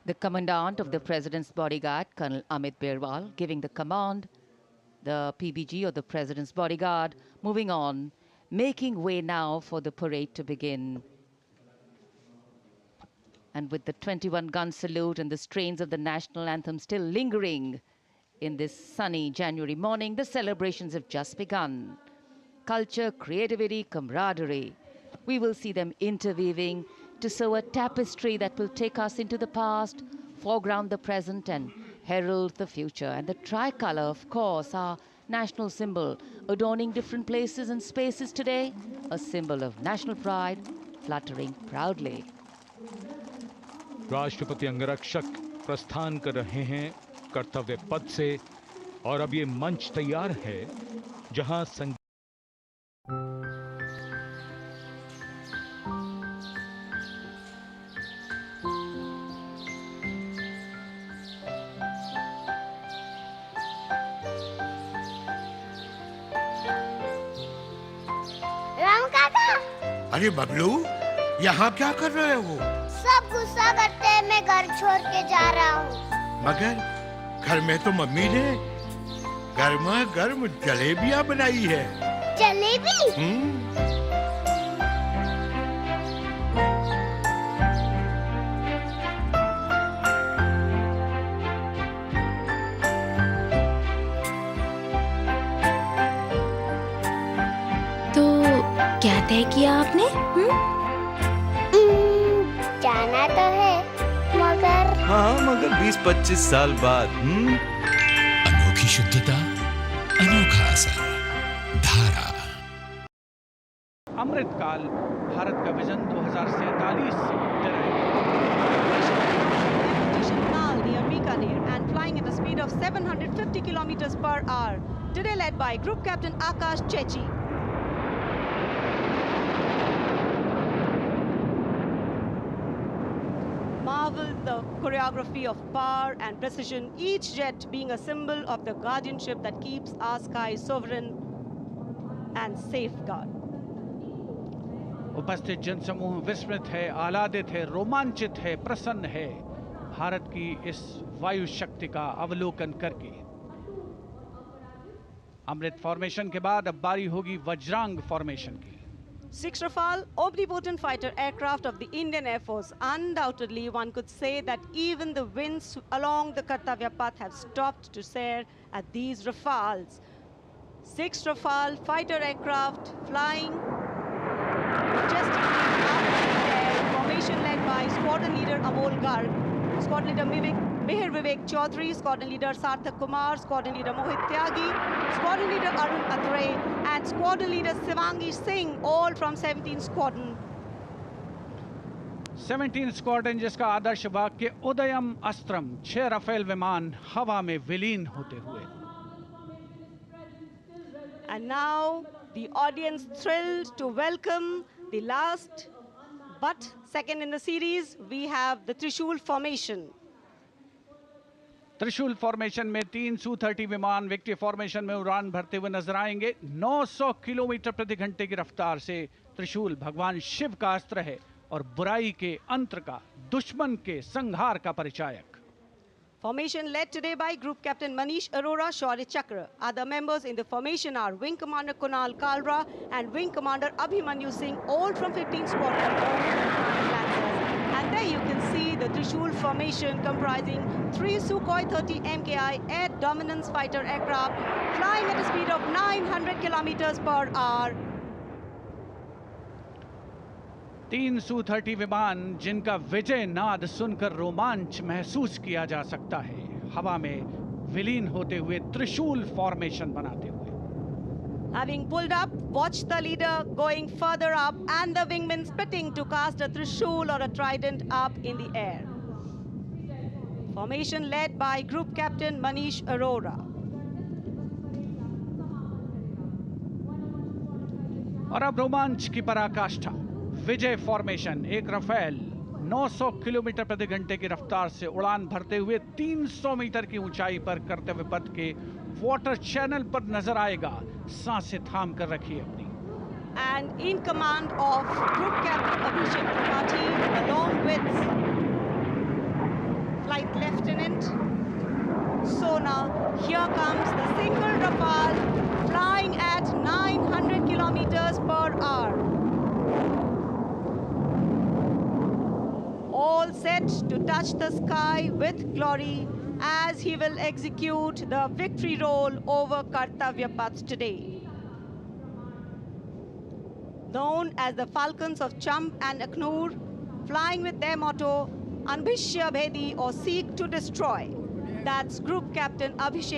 The commandant of the President's bodyguard, Colonel Amit Berwal, giving the command, the PBG or the President's bodyguard, moving on, making way now for the parade to begin. And with the 21-gun salute and the strains of the national anthem still lingering in this sunny January morning, the celebrations have just begun. Culture, creativity, camaraderie. We will see them interweaving to sew a tapestry that will take us into the past, foreground the present and herald the future. And the tricolour, of course, our national symbol, adorning different places and spaces today, a symbol of national pride, fluttering proudly. राष्ट्रपति अंगरक्षक प्रस्थान कर रहे हैं कर्तव्य पथ से और अब ये मंच तैयार है जहां राम काका, अरे बबलू, यहाँ क्या कर रहे हो? सब गुस्सा करते हैं, मैं घर छोड़ के जा रहा हूँ। मगर घर में तो मम्मी ने गर्मा गर्म जलेबियाँ बनाई है। जलेबी? तो क्या तय किया आपने? जाना तो है, मगर हाँ, मगर 20-25 साल बाद। अनोखी शुद्धता, अनोखा असर, धारा। अमृतकाल भारत का विजन 2047 से near Bikaner and flying at a speed of 750 kilometers per hour. Today led by Group Captain Akash Chechi. Marveled the choreography of power and precision, each jet being a symbol of the guardianship that keeps our skies sovereign and safeguard. उपस्थित जनसमूह विस्मित है, आह्लादित है, रोमांचित है, प्रसन्न है भारत की इस वायु शक्ति का अवलोकन करके। अमृत फॉर्मेशन के बाद अब बारी होगी वज्रांग फॉर्मेशन की। 6 Rafale, omnipotent fighter aircraft of the Indian Air Force. Undoubtedly, one could say that even the winds along the Kartavya path have stopped to stare at these Rafales. 6 Rafale fighter aircraft flying majestically up in the air. Formation led by squadron leader Amol Garg, squadron leader Mihir Vivek Chaudhary, squadron leader Sarthak Kumar, squadron leader Mohit Tyagi, squadron leader Arun Atre, and squadron leader Shivangi Singh, all from 17 Squadron. 17 squadron जिसका आदर्श वाक्य उदयम अस्त्रम, 6 Rafale विमान हवा में विलीन होते हुए। And now the audience thrilled to welcome the last but second in the series. We have the Trishul formation. त्रिशूल formation में 3 Su-30 विमान विक्ट्री फॉर्मेशन में उड़ान भरते हुए नजर आएंगे। 900 किलोमीटर प्रति घंटे की रफ्तार से त्रिशूल भगवान शिव का अस्त्र है और बुराई के अंत का, दुश्मन के संहार का परिचायक। Formation led today by Group Captain Manish Arora, Shaurya Chakra. Other members in the formation are Wing Commander Kunal Kalra and Wing Commander Abhimanyu Singh, all from 15 Squadron Lancers. And there you can see the Trishul formation comprising 3 Sukhoi 30 MKI air dominance fighter aircraft flying at a speed of 900 kilometers per hour. 3 Su-30 विमान जिनका विजय नाद सुनकर रोमांच महसूस किया जा सकता है, हवा में विलीन होते हुए त्रिशूल फॉर्मेशन बनाते हुए। Having pulled up, watch the leader going further up and the wingmen splitting to cast a trishul or a trident up in the air. Formation led by Group Captain Manish Arora. और अब रोमांच की पराकाष्ठा, विजय formation. एक Rafale 900 kilometre प्रति घंटे की रफ्तार से उड़ान भरते हुए 300 मीटर की ऊंचाई पर कर्तव्य पथ के वाटर चैनल पर नजर आएगा। सांसें थाम कर रखिए अपनी। And in command of Group Captain Abhishek Tripathi, along with Flight Lieutenant. So now, here comes the single Rafale flying at 900 kilometers per hour. All set to touch the sky with glory as he will execute the victory roll over Kartavya Path today. Known as the Falcons of Champ and Akhnur, flying with their motto, Anbhishya Bhedi or Seek to Destroy. That's Group Captain Abhishek